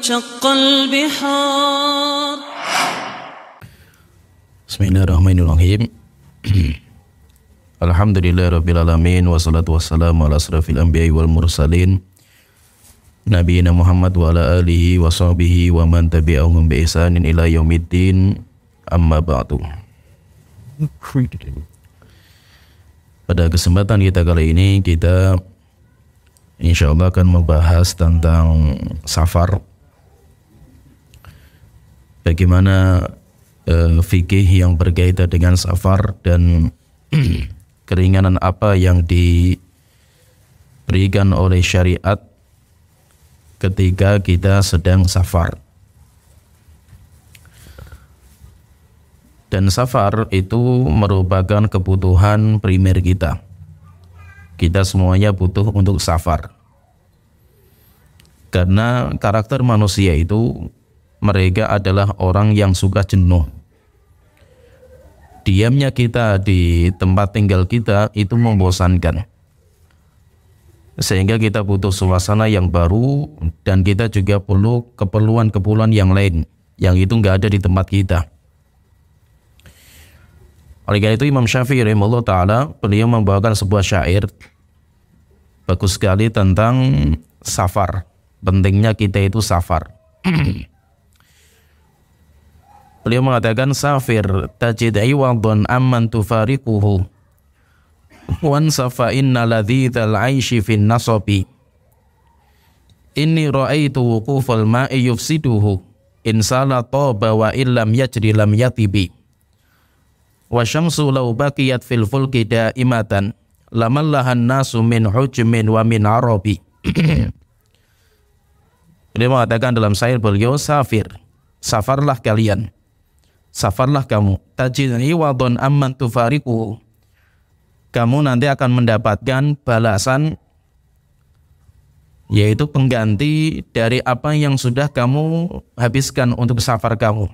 وانشق البحار. Bismillahirrahmanirrahim. Alhamdulillahirrabbilalamin. Wassalatu wassalamu ala asrafil anbiya'i wal mursalin Nabiina Muhammad wa ala alihi wa sahbihi wa man tabi'ahum bi ihsanin ila yaumiddin. Amma ba'du. Pada kesempatan kita kali ini, kita insyaallah akan membahas tentang safar. Bagaimana fikih yang berkaitan dengan safar dan keringanan apa yang diberikan oleh syariat ketika kita sedang safar. Dan safar itu merupakan kebutuhan primer kita. Kita semuanya butuh untuk safar. Karena karakter manusia itu, mereka adalah orang yang suka jenuh. Diamnya kita di tempat tinggal kita itu membosankan. Sehingga kita butuh suasana yang baru, dan kita juga perlu keperluan-keperluan yang lain yang itu nggak ada di tempat kita. Oleh karena itu Imam Syafi'i rahimahullah ta'ala, beliau membawakan sebuah syair bagus sekali tentang safar. Pentingnya kita itu safar. Beliau mengatakan, safir tajid iwadun amman tufariquhu wan safa inna ladhidhal aishi fin nasabi inni ra'aitu wuqufal ma'i yufsiduhu insala toba wa illam yajri lam yatibi wa syamsu law baqiyat fil fulki daimatan lamallahan nasu min hujmin wa min arabi. Beliau mengatakan dalam syair beliau, safir, safarlah kalian, safarlah kamu, tajid iwadun amman tufariquhu, kamu nanti akan mendapatkan balasan, yaitu pengganti dari apa yang sudah kamu habiskan untuk safar kamu.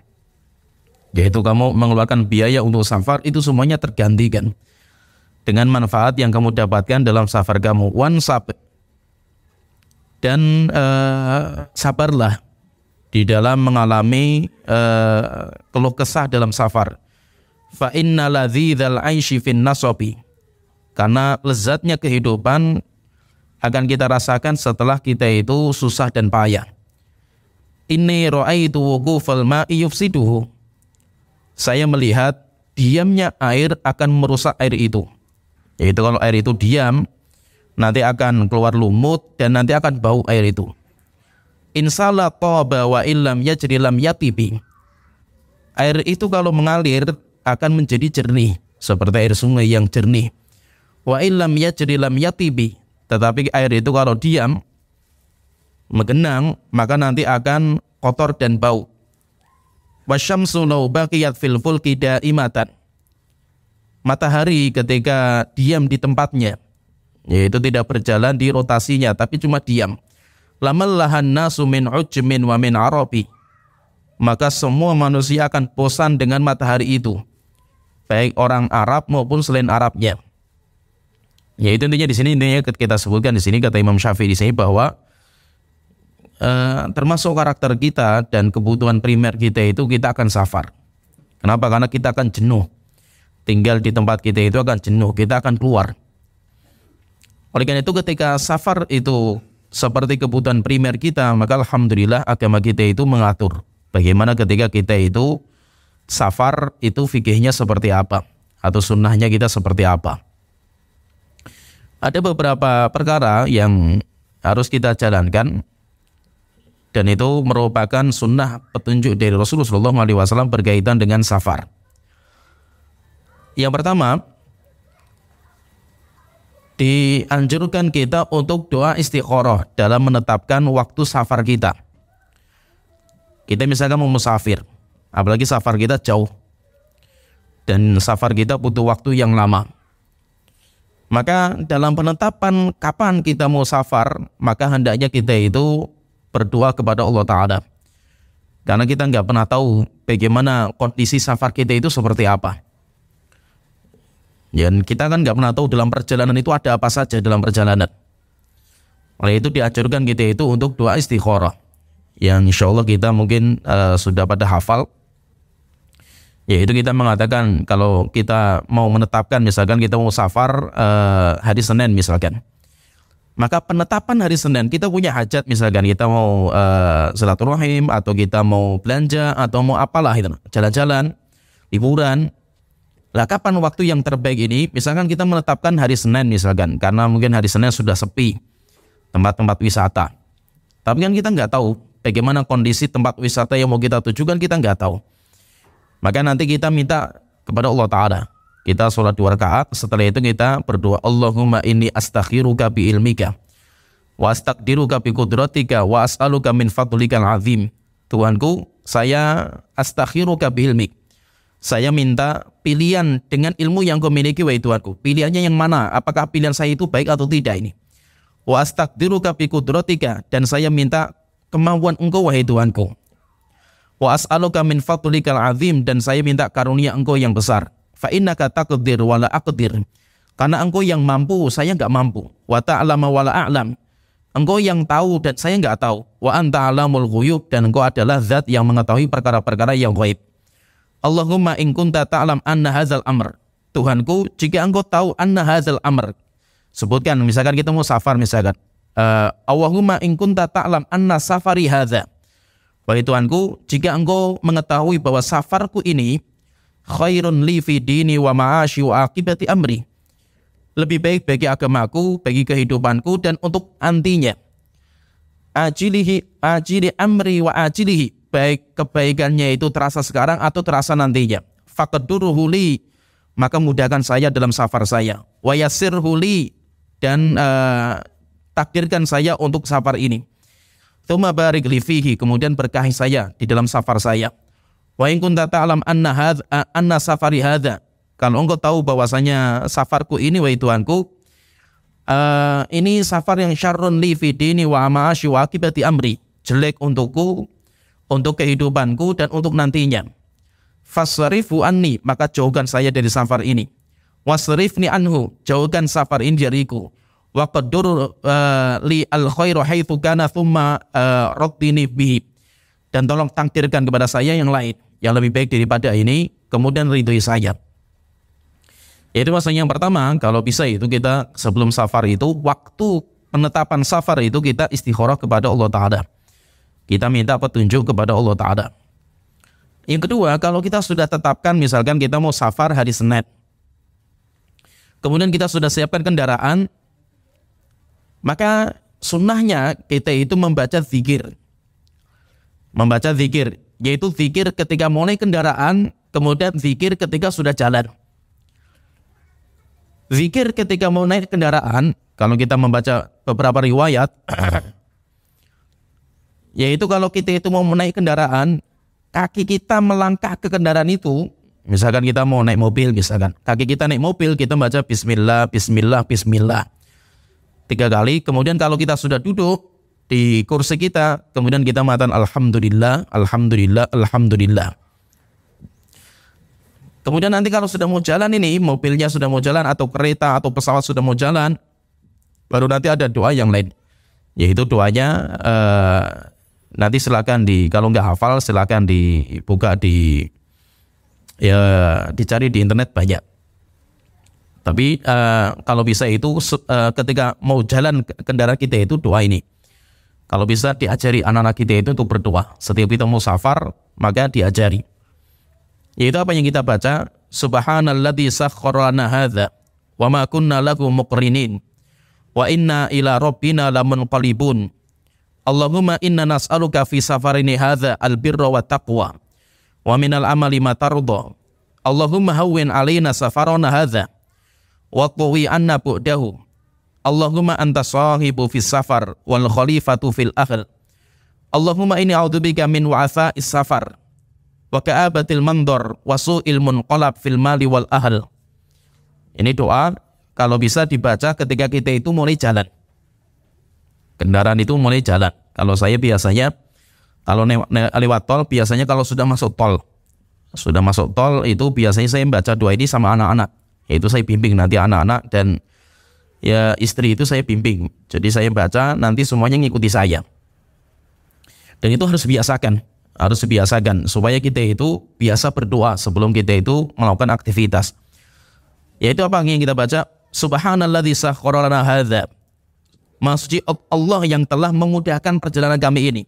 Yaitu kamu mengeluarkan biaya untuk safar, itu semuanya tergantikan dengan manfaat yang kamu dapatkan dalam safar kamu. Wansab, dan sabarlah di dalam mengalami keluh kesah dalam safar. Fa inna ladhidhal aishi fin nasabi, karena lezatnya kehidupan akan kita rasakan setelah kita itu susah dan payah. Inni ra'aitu wuqufal ma'i yufsiduhu, saya melihat diamnya air akan merusak air itu. Yaitu kalau air itu diam, nanti akan keluar lumut dan nanti akan bau air itu. Insala toba wa illam yajri lam yatibi, air itu kalau mengalir akan menjadi jernih seperti air sungai yang jernih. Wa illam yajri lam yatibi, tetapi air itu kalau diam menggenang maka nanti akan kotor dan bau. Wasyamsu law baqiyat fil fulki daimatan, matahari ketika diam di tempatnya, yaitu tidak berjalan di rotasinya tapi cuma diam, lamallahan nasu min ujmin wa min arabi, maka semua manusia akan bosan dengan matahari itu, baik orang Arab maupun selain Arabnya. Yaitu intinya di sini, intinya kita sebutkan di sini, kata Imam Syafi'i di sini bahwa termasuk karakter kita dan kebutuhan primer kita itu, kita akan safar. Kenapa? Karena kita akan jenuh. Tinggal di tempat kita itu akan jenuh, kita akan keluar. Oleh karena itu ketika safar itu seperti kebutuhan primer kita, maka alhamdulillah agama kita itu mengatur bagaimana ketika kita itu safar itu fikihnya seperti apa, atau sunnahnya kita seperti apa. Ada beberapa perkara yang harus kita jalankan, dan itu merupakan sunnah petunjuk dari Rasulullah SAW berkaitan dengan safar. Yang pertama, dianjurkan kita untuk doa istikharah dalam menetapkan waktu safar kita. Kita misalkan mau musafir, apalagi safar kita jauh, dan safar kita butuh waktu yang lama. Maka dalam penetapan kapan kita mau safar, maka hendaknya kita itu berdoa kepada Allah Ta'ala. Karena kita nggak pernah tahu bagaimana kondisi safar kita itu seperti apa. Dan kita kan nggak pernah tahu dalam perjalanan itu ada apa saja dalam perjalanan. Oleh itu diajarkan kita itu untuk doa istikharah. yang insya Allah kita mungkin sudah pada hafal, yaitu kita mengatakan kalau kita mau menetapkan, misalkan kita mau safar hari Senin misalkan, maka penetapan hari Senin kita punya hajat, misalkan kita mau silaturahim atau kita mau belanja atau mau apalah itu, jalan-jalan, liburan. Lah kapan waktu yang terbaik ini? Misalkan kita menetapkan hari Senin misalkan, karena mungkin hari Senin sudah sepi tempat-tempat wisata. Tapi kan kita nggak tahu bagaimana kondisi tempat wisata yang mau kita tujukan, kita nggak tahu. Maka nanti kita minta kepada Allah Ta'ala. Kita sholat 2 rakaat, setelah itu kita berdoa, Allahumma inni astakhiruka bi ilmika wa astaqdiruka bi qudratika wa as'aluka min fadlikal azim. Tuhanku, saya astakhiruka bi ilmik. Saya minta pilihan dengan ilmu yang kau miliki, wahai Tuhanku. Pilihannya yang mana? Apakah pilihan saya itu baik atau tidak ini? Wa astaqdiruka bi qudratika, dan saya minta kemampuan engkau, wahai Tuhanku. Wa as'aluka min fadlikal azim, dan saya minta karunia engkau yang besar. Fa innaka taqdir wa la aqdir, karena engkau yang mampu, saya enggak mampu. Wa ta'lamu wa la a'lam, engkau yang tahu dan saya enggak tahu. Wa anta 'alamul ghuyub, dan engkau adalah zat yang mengetahui perkara-perkara yang gaib. Allahumma in kunta ta'lam anna hadzal amr, Tuhanku, jika engkau tahu anna hadzal amr, sebutkan misalkan kita mau safar misalkan, Allahumma in kunta ta'lam anna safari hadza, wahai Tuhanku, jika engkau mengetahui bahwa safarku ini khairun li fi dini wa ma'ashi wa akibati amri, lebih baik bagi agamaku, bagi kehidupanku, dan untuk nantinya. Ajili amri wa ajilihi, baik kebaikannya itu terasa sekarang atau terasa nantinya. Faqadduruhu li, maka mudahkan saya dalam safar saya. Wa yassirhu li, dan takdirkan saya untuk safar ini. Tsumma barik li fihi, kemudian berkahi saya di dalam safar saya. Wa in kunta ta'lam anna safari hadza, kalau engkau tahu bahwasanya safarku ini, wahai Tuhanku, ini safar yang syarrun li fi dini wa ma'ashi wa akibati amri, jelek untukku, untuk kehidupanku, dan untuk nantinya. Fasrifu anni, maka jauhkan saya dari safar ini. Wasrifni anhu, jauhkan safar ini dariku. Wa qaddur li al-khairu haitsu kana thumma raddini bihi, dan tolong takdirkan kepada saya yang lain, yang lebih baik daripada ini, kemudian ridhoi saya. Itu maksudnya yang pertama, kalau bisa itu kita sebelum safar itu, waktu penetapan safar itu kita istikharah kepada Allah Ta'ala. Kita minta petunjuk kepada Allah Ta'ala. Yang kedua, kalau kita sudah tetapkan, misalkan kita mau safar hari Senin, kemudian kita sudah siapkan kendaraan, maka sunnahnya kita itu membaca zikir. Membaca zikir, yaitu zikir ketika mulai kendaraan, kemudian zikir ketika sudah jalan. Zikir ketika mau naik kendaraan, kalau kita membaca beberapa riwayat, yaitu kalau kita itu mau naik kendaraan, kaki kita melangkah ke kendaraan itu, misalkan kita mau naik mobil, misalkan kaki kita naik mobil, kita baca Bismillah, Bismillah, Bismillah 3 kali. Kemudian kalau kita sudah duduk di kursi kita, kemudian kita mengatakan Alhamdulillah, Alhamdulillah, Alhamdulillah. Kemudian nanti kalau sudah mau jalan ini, mobilnya sudah mau jalan, atau kereta atau pesawat sudah mau jalan, baru nanti ada doa yang lain, yaitu doanya nanti silakan kalau nggak hafal silakan dibuka dicari di internet banyak. Tapi kalau bisa itu ketika mau jalan kendaraan kita itu doa ini. Kalau bisa diajari anak-anak kita itu untuk berdoa. Setiap kita mau safar, maka diajari. Yaitu apa yang kita baca? Subhanalladzi sakhkhara lana hadza wa ma kunna lahu muqrinin wa inna ila rabbina lamunqalibun. Allahumma inna nas'aluka fi safarini hadza albirra wa taqwa wa minal amali ma tarda. Allahumma hawwin alaina safarana hadza wa qwi anna bu'dahu. Allahumma anta sahibu fis safar wal khalifatu fil ahl. Allahumma inni a'udzubika min wa'tha'is safar wa ka'abatil mandor wa su'il munqalab fil mali wal ahl. Ini doa kalau bisa dibaca ketika kita itu mulai jalan. Kendaraan itu mulai jalan. Kalau saya biasanya kalau lewat tol, biasanya kalau sudah masuk tol itu biasanya saya membaca doa ini sama anak-anak. Yaitu saya bimbing nanti anak-anak dan ya istri itu saya bimbing. Jadi saya baca, nanti semuanya ngikuti saya. Dan itu harus dibiasakan supaya kita itu biasa berdoa sebelum kita itu melakukan aktivitas. Yaitu apa yang kita baca? Subhanalladzi sakhkhara lana hadza. Maha suci Allah yang telah memudahkan perjalanan kami ini.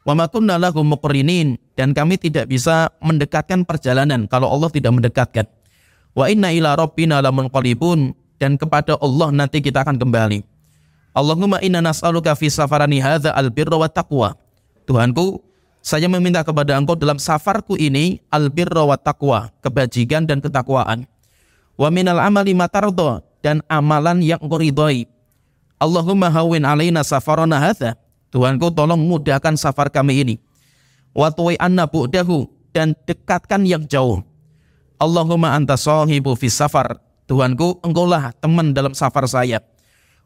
Wa ma kunna lahu muqrinin, dan kami tidak bisa mendekatkan perjalanan kalau Allah tidak mendekatkan. Wa inna ila rabbina lamunqalibun, dan kepada Allah nanti kita akan kembali. Allahumma inna nas'aluka fi safarani hadza albirra wa taqwa. Tuhanku, saya meminta kepada Engkau dalam safarku ini albirra wa taqwa, kebajikan dan ketakwaan. Wa minal amali ma tardha, dan amalan yang Engkau ridhai. Allahumma hawwin alaina safarana hadza. Tuhanku, tolong mudahkan safar kami ini. Wa tuwi anna bu'dahu, dan dekatkan yang jauh. Allahumma anta sahibu fis safar. Tuhanku, Engkaulah teman dalam safar saya.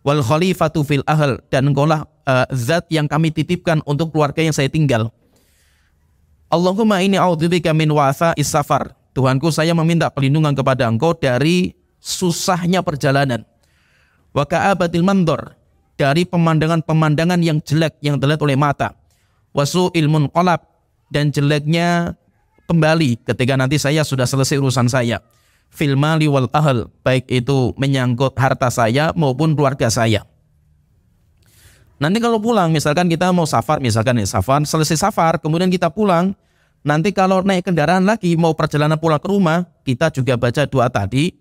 Wal khalifatu fil ahl, dan Engkaulah zat yang kami titipkan untuk keluarga yang saya tinggal. Allahumma inni a'udzubika min wa'tha'is safar. Tuhanku, saya meminta perlindungan kepada Engkau dari susahnya perjalanan. Wa ka'abatil mandor, dari pemandangan-pemandangan yang jelek yang dilihat oleh mata. Wa su'il munqalab, dan jeleknya kembali ketika nanti saya sudah selesai urusan saya. Fil mali wal ahl, baik itu menyangkut harta saya maupun keluarga saya. Nanti kalau pulang, misalkan kita mau safar, selesai safar, kemudian kita pulang, nanti kalau naik kendaraan lagi, mau perjalanan pulang ke rumah, kita juga baca doa tadi,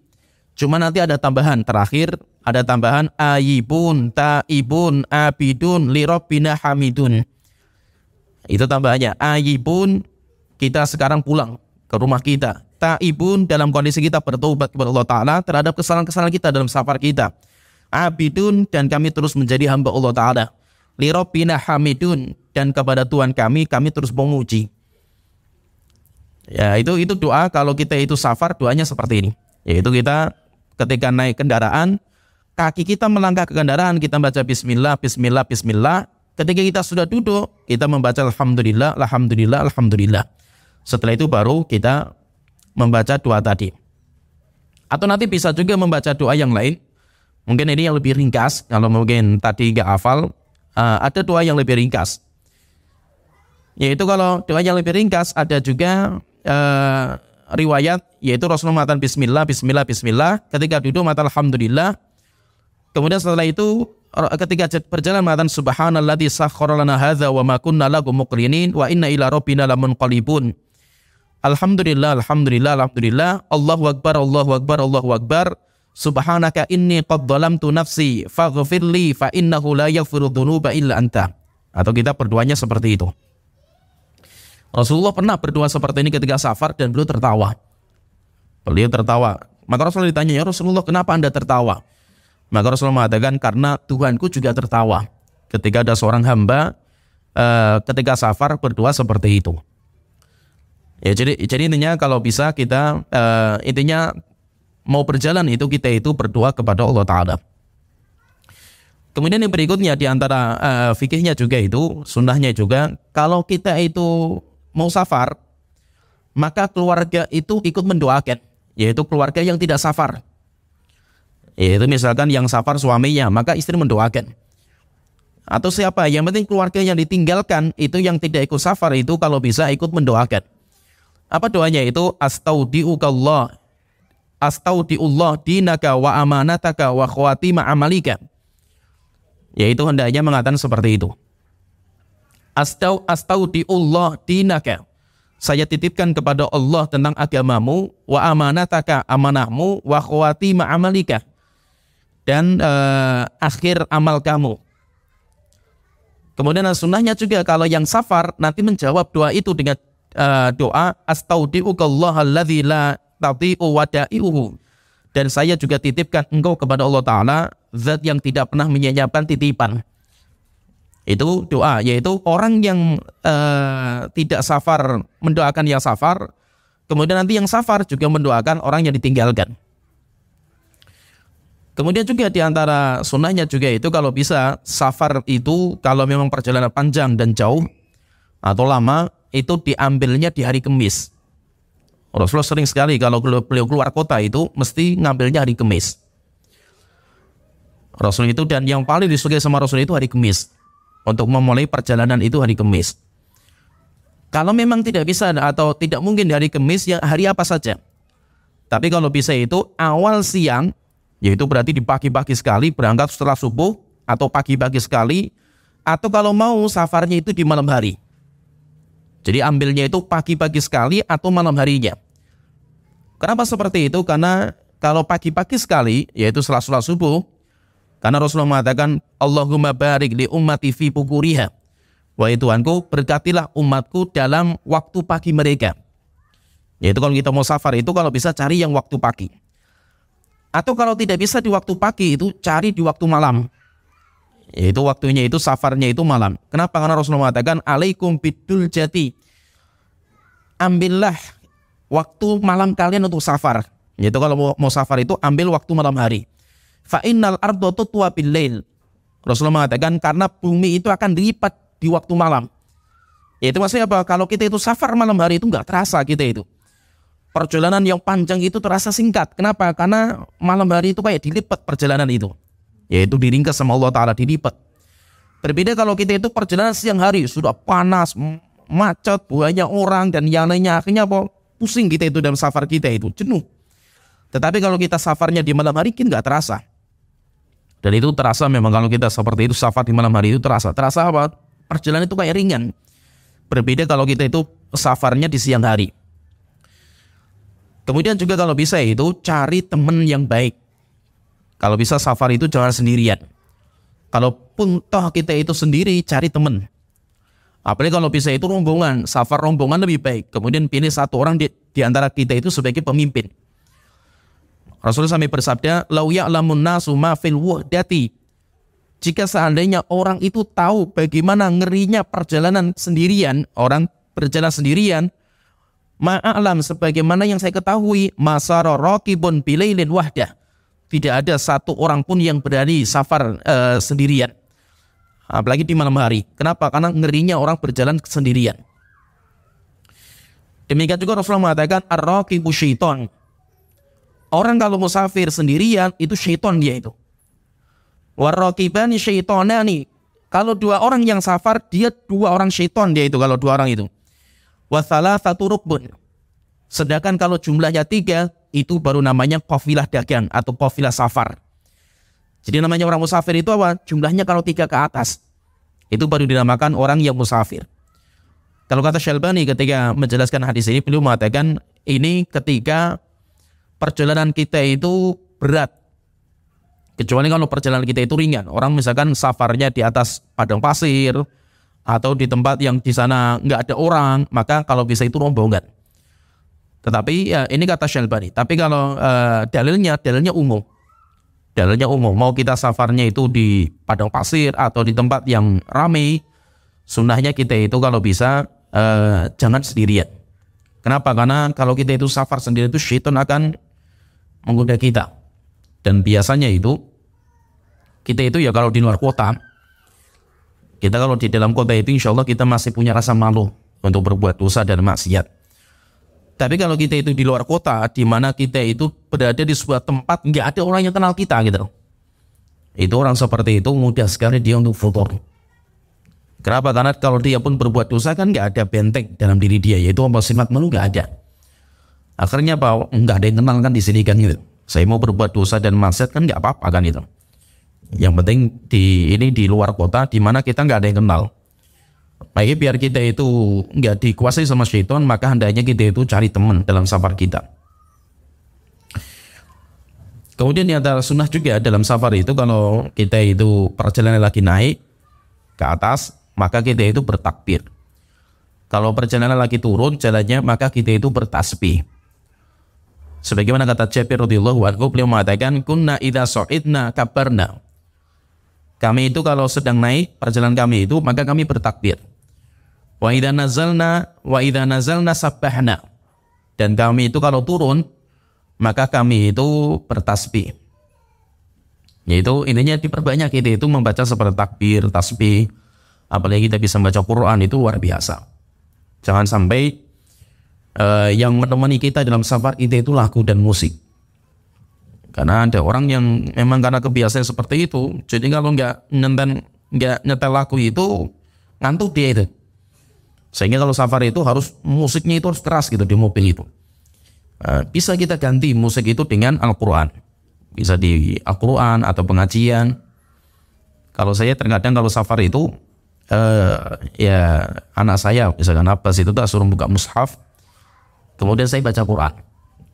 cuma nanti ada tambahan, terakhir ada tambahan, ayibun, taibun, abidun, lirabbina hamidun. Itu tambahannya, ayibun, kita sekarang pulang ke rumah kita. Taibun, dalam kondisi kita bertobat kepada Allah Ta'ala terhadap kesalahan-kesalahan kita dalam safar kita. Abidun, dan kami terus menjadi hamba Allah Ta'ala. Lirabbina hamidun, dan kepada Tuhan kami terus memuji. Ya, itu doa kalau kita itu safar, doanya seperti ini. Yaitu kita ketika naik kendaraan, kaki kita melangkah ke kendaraan, kita baca bismillah, bismillah, bismillah. Ketika kita sudah duduk, kita membaca alhamdulillah, alhamdulillah, alhamdulillah. Setelah itu baru kita membaca doa tadi. Atau nanti bisa juga membaca doa yang lain. Mungkin ini yang lebih ringkas, kalau mungkin tadi nggak hafal, ada doa yang lebih ringkas. Yaitu kalau doa yang lebih ringkas, ada juga riwayat, yaitu Rasulullah mengatakan bismillah, bismillah, bismillah, ketika duduk mengatakan alhamdulillah. Kemudian setelah itu, ketika berjalan mengatakan subhanalladzi sakhkhara lana hadza wa ma kunna lahu muqrinin wa inna ila rabbina lamunqalibun. Alhamdulillah, alhamdulillah, alhamdulillah, Allahu akbar, Allahu akbar, Allahu akbar. Subhanaka inni qad dhalamtu nafsi faghfirli fa innahu la yaghfiru dzunuba illa anta. Atau kita berdoanya seperti itu. Rasulullah pernah berdoa seperti ini ketika safar dan beliau tertawa. Maka Rasulullah ditanya, "Ya Rasulullah, kenapa Anda tertawa?" Maka Rasulullah mengatakan, "Karena Tuhanku juga tertawa ketika ada seorang hamba ketika safar berdoa seperti itu." Ya, jadi intinya kalau bisa kita intinya mau berjalan itu kita itu berdoa kepada Allah Ta'ala. Kemudian yang berikutnya di antara fikihnya juga itu, sunnahnya juga, kalau kita itu mau safar, maka keluarga itu ikut mendoakan, yaitu keluarga yang tidak safar. Yaitu misalkan yang safar suaminya, maka istri mendoakan. Atau siapa, yang penting keluarga yang ditinggalkan, itu yang tidak ikut safar itu kalau bisa ikut mendoakan. Apa doanya itu? Astaudiullah dinaka wa amanataka wa khawatima amalika. Yaitu hendaknya mengatakan seperti itu. Astaudiullah dinaka. Saya titipkan kepada Allah tentang agamamu, wa amanataka, amanahmu, wa khawatima amalika, dan akhir amal kamu. Kemudian sunnahnya juga kalau yang safar nanti menjawab doa itu dengan doa astaudiukallah alladzi la tadhi'u wada'i'uhu, dan saya juga titipkan engkau kepada Allah Ta'ala, zat yang tidak pernah menyia-nyiakan titipan. Itu doa, yaitu orang yang tidak safar mendoakan yang safar, kemudian nanti yang safar juga mendoakan orang yang ditinggalkan. Kemudian juga diantara sunnahnya juga itu kalau bisa safar itu kalau memang perjalanan panjang dan jauh atau lama, itu diambilnya di hari Kamis. Rasulullah sering sekali kalau beliau keluar kota itu mesti ngambilnya hari Kamis. Rasul itu, dan yang paling disukai sama Rasul itu hari Kamis. Untuk memulai perjalanan itu hari Kamis. Kalau memang tidak bisa atau tidak mungkin di hari Kamis, ya hari apa saja. Tapi kalau bisa itu awal siang, yaitu berarti di pagi-pagi sekali berangkat setelah subuh atau pagi-pagi sekali, atau kalau mau safarnya itu di malam hari. Jadi ambilnya itu pagi-pagi sekali atau malam harinya. Kenapa seperti itu? Karena kalau pagi-pagi sekali, yaitu setelah sholat subuh, karena Rasulullah mengatakan, Allahumma barik li ummati fi bukuriha. Wahai Tuhanku, berkatilah umatku dalam waktu pagi mereka. Yaitu kalau kita mau safar itu kalau bisa cari yang waktu pagi. Atau kalau tidak bisa di waktu pagi itu cari di waktu malam. Yaitu waktunya itu safarnya itu malam. Kenapa? Karena Rasulullah mengatakan alaikum bidul jati. Ambillah waktu malam kalian untuk safar. Yaitu kalau mau safar itu ambil waktu malam hari. Fa innal ardo tutwa bil lail. Rasulullah mengatakan karena bumi itu akan dilipat di waktu malam. Yaitu maksudnya apa? Kalau kita itu safar malam hari itu enggak terasa kita itu. Perjalanan yang panjang itu terasa singkat. Kenapa? Karena malam hari itu kayak dilipat perjalanan itu. Yaitu diringkas sama Allah Ta'ala, dilipat. Berbeda kalau kita itu perjalanan siang hari. Sudah panas, macet, banyak orang, dan yang lainnya. Akhirnya apa? Pusing kita itu dalam safar kita itu. Jenuh. Tetapi kalau kita safarnya di malam hari, kita nggak terasa. Dan itu terasa memang kalau kita seperti itu, safar di malam hari itu terasa. Terasa apa? Perjalanan itu kayak ringan. Berbeda kalau kita itu safarnya di siang hari. Kemudian juga kalau bisa itu cari teman yang baik. Kalau bisa safar itu jangan sendirian. Kalaupun toh kita itu sendiri, cari teman. Apalagi kalau bisa itu rombongan, safar rombongan lebih baik. Kemudian pilih satu orang di antara kita itu sebagai pemimpin. Rasulullah SAW bersabda, "Lau ya'lamun nasu ma fil wahdati." Jika seandainya orang itu tahu bagaimana ngerinya perjalanan sendirian, orang berjalan sendirian, ma'alam sebagaimana yang saya ketahui, masara raqibun bilailin wahdah. Tidak ada satu orang pun yang berani safar sendirian. Apalagi di malam hari. Kenapa? Karena ngerinya orang berjalan sendirian. Demikian juga Rasulullah mengatakan ar-raqibu syaiton. Orang kalau musafir sendirian itu syaiton dia itu. War-raqibani syaitonani. Kalau dua orang yang safar, dia dua orang syaiton dia itu kalau dua orang itu. Wa thalathatu rukbun. Sedangkan kalau jumlahnya 3, itu baru namanya qafilah dagang atau qafilah safar. Jadi namanya orang musafir itu apa? Jumlahnya kalau 3 ke atas. Itu baru dinamakan orang yang musafir. Kalau kata Syalbani ketika menjelaskan hadis ini, beliau mengatakan ini ketika perjalanan kita itu berat. Kecuali kalau perjalanan kita itu ringan. Orang misalkan safarnya di atas padang pasir atau di tempat yang di sana nggak ada orang, maka kalau bisa itu rombongan. Tetapi ya ini kata Syalbani. Tapi kalau dalilnya umum. Dalilnya umum. Mau kita safarnya itu di padang pasir atau di tempat yang ramai, sunnahnya kita itu kalau bisa jangan sendirian. Kenapa? Karena kalau kita itu safar sendiri itu syaitan akan menggoda kita. Dan biasanya itu kita itu ya kalau di luar kota, kita kalau di dalam kota itu insya Allah kita masih punya rasa malu untuk berbuat dosa dan maksiat. Tapi kalau kita itu di luar kota, di mana kita itu berada di sebuah tempat nggak ada orang yang kenal kita gitu, itu orang seperti itu mudah sekali dia untuk futur. Kenapa? Karena kalau dia pun berbuat dosa kan nggak ada benteng dalam diri dia, yaitu sifat malu nggak ada. Akhirnya apa? Nggak ada yang kenal kan di sini kan gitu. Saya mau berbuat dosa dan maksiat kan nggak apa-apa kan itu. Yang penting di luar kota, di mana kita nggak ada yang kenal. Baik, biar kita itu nggak dikuasai sama syaitan, maka hendaknya kita itu cari teman dalam safar kita. Kemudian yang ada sunnah juga dalam safar itu, kalau kita itu perjalanan lagi naik ke atas, maka kita itu bertakbir. Kalau perjalanan lagi turun jalannya, maka kita itu bertasbih. Sebagaimana kata Jabir radhiyallahu anhu, beliau mengatakan, kunna idza sa'idna kabarna. Kami itu kalau sedang naik perjalanan kami itu, maka kami bertakbir. Wa idza nazalna sabbahna. Dan kami itu kalau turun, maka kami itu bertasbih. Yaitu intinya diperbanyak kita itu membaca seperti takbir, tasbih. Apalagi kita bisa membaca Quran, itu luar biasa. Jangan sampai yang menemani kita dalam safar itu lagu dan musik. Karena ada orang yang memang karena kebiasaan seperti itu, jadi kalau nggak nyetel lagu itu ngantuk dia itu. Sehingga kalau safar itu harus musiknya itu harus keras gitu di mobil itu. Bisa kita ganti musik itu dengan Al-Quran. Bisa di Al-Quran atau pengajian. Kalau saya terkadang kalau safar itu ya anak saya misalkan Abbas itu tak suruh buka mushaf, kemudian saya baca Quran,